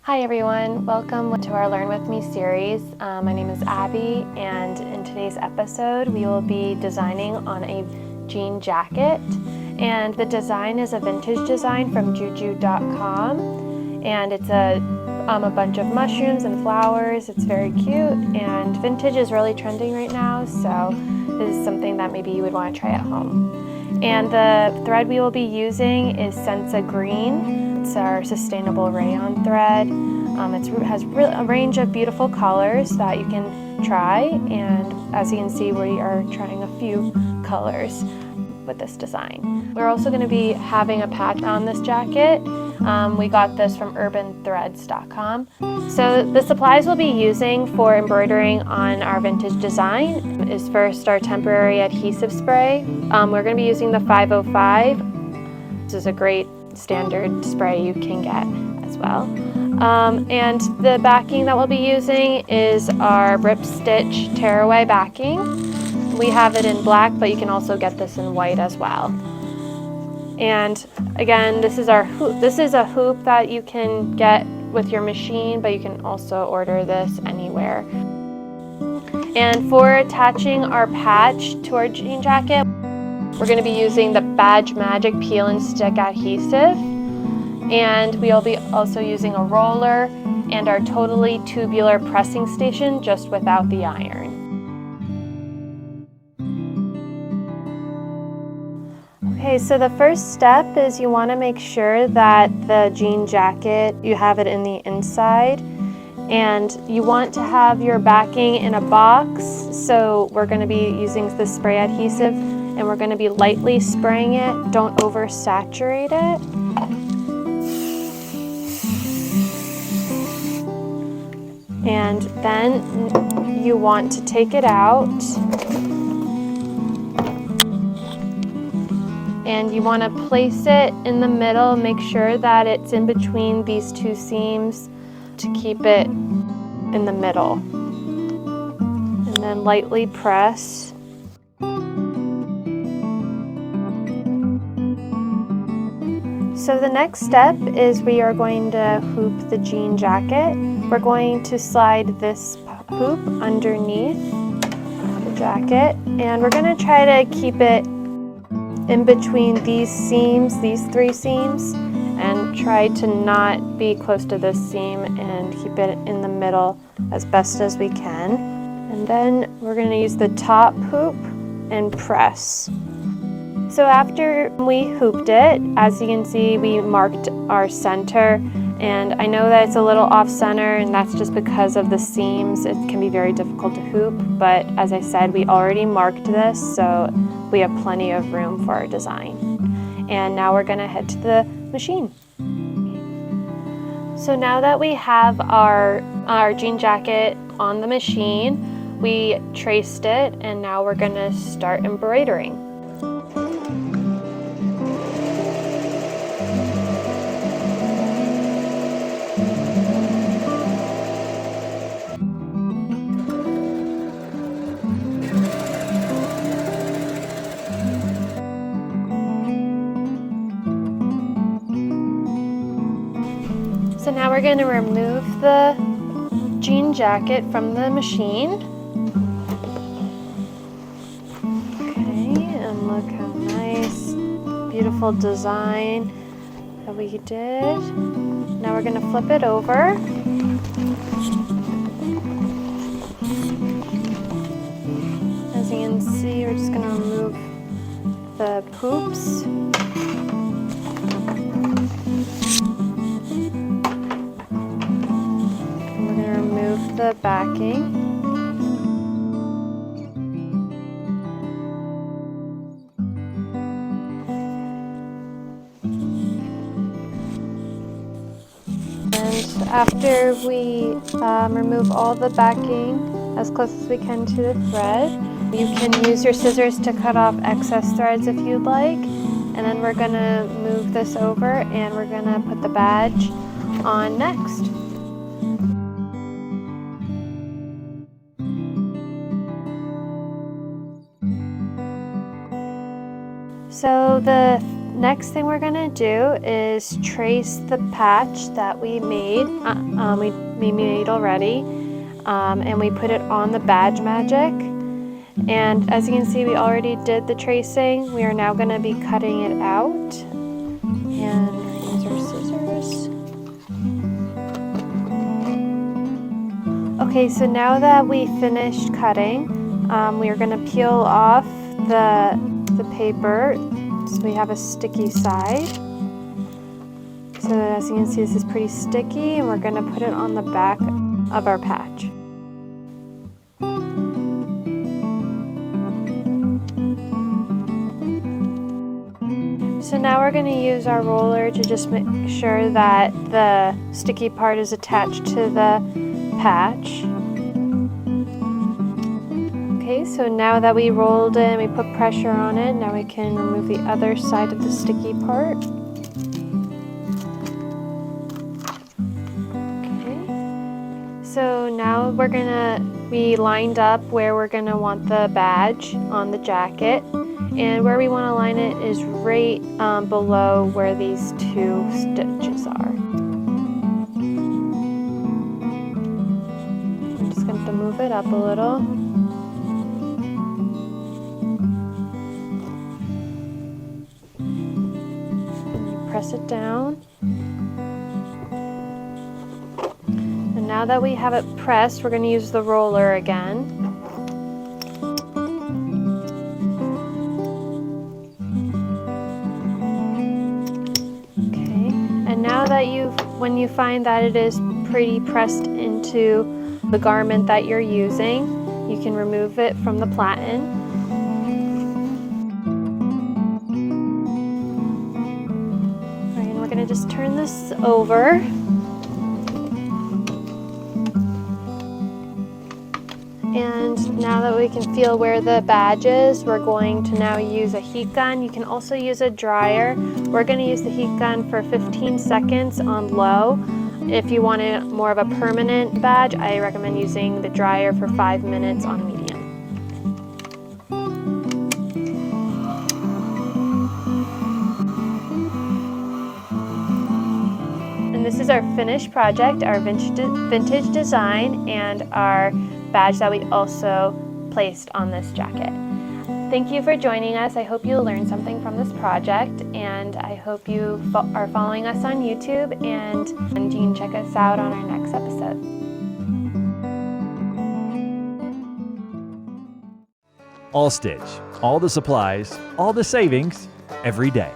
Hi everyone, welcome to our Learn With Me series. My name is Abby, and in today's episode we will be designing on a jean jacket. And the design is a vintage design from juju.com, and it's a bunch of mushrooms and flowers. It's very cute, and vintage is really trending right now, so this is something that maybe you would want to try at home. And the thread we will be using is Sensa Green. It's our sustainable rayon thread. It has a range of beautiful colors that you can try, and as you can see, we are trying a few colors with this design. We're also going to be having a patch on this jacket. We got this from urbanthreads.com. So the supplies we'll be using for embroidering on our vintage design is first our temporary adhesive spray. We're going to be using the 505. This is a great standard spray you can get as well. And the backing that we'll be using is our RipStitch tearaway backing. We have it in black, but you can also get this in white as well. And again, this is our hoop. This is a hoop that you can get with your machine, but you can also order this anywhere. And for attaching our patch to our jean jacket, we're going to be using the Badge Magic Peel and Stick Adhesive, and we'll be also using a roller and our totally tubular pressing station, just without the iron. Okay, so the first step is you want to make sure that the jean jacket, you have it in the inside, and you want to have your backing in a box. So we're going to be using the spray adhesive, and we're going to be lightly spraying it. Don't oversaturate it. And then you want to take it out, and you want to place it in the middle. Make sure that it's in between these two seams to keep it in the middle. And then lightly press. So the next step is we are going to hoop the jean jacket. We're going to slide this hoop underneath the jacket, and we're going to try to keep it in between these seams, these three seams, and try to not be close to this seam and keep it in the middle as best as we can. And then we're going to use the top hoop and press. So after we hooped it, as you can see, we marked our center, and I know that it's a little off center, and that's just because of the seams. It can be very difficult to hoop, but as I said, we already marked this, so we have plenty of room for our design. And now we're going to head to the machine. So now that we have our jean jacket on the machine, we traced it, and now we're going to start embroidering. So now we're going to remove the jean jacket from the machine. Okay, and look how nice, beautiful design that we did. Now we're going to flip it over. As you can see, we're just going to remove the hoops. The backing. And after we remove all the backing as close as we can to the thread, you can use your scissors to cut off excess threads if you'd like. And then we're going to move this over, and we're going to put the badge on next. So the next thing we're gonna do is trace the patch that we made. We made already, and we put it on the Badge Magic. And as you can see, we already did the tracing. We are now gonna be cutting it out. And here's our scissors. Okay, so now that we finished cutting, we are gonna peel off the paper. So we have a sticky side. So as you can see, this is pretty sticky, and we're gonna put it on the back of our patch. So now we're gonna use our roller to just make sure that the sticky part is attached to the patch. Okay, so now that we rolled it and we put pressure on it, now we can remove the other side of the sticky part. Okay, so now we lined up where we're gonna want the badge on the jacket, and where we wanna line it is right below where these two stitches are. I'm just going to move it up a little. Press it down. And now that we have it pressed, we're going to use the roller again. Okay, and now that when you find that it is pretty pressed into the garment that you're using, you can remove it from the platen. We're going to just turn this over. And now that we can feel where the badge is, we're going to now use a heat gun. You can also use a dryer. We're going to use the heat gun for 15 seconds on low. If you wanted more of a permanent badge, I recommend using the dryer for 5 minutes on medium. This is our finished project, our vintage design, and our badge that we also placed on this jacket. Thank you for joining us. I hope you learned something from this project, and I hope you are following us on YouTube, and you can check us out on our next episode. AllStitch, all the supplies, all the savings, every day.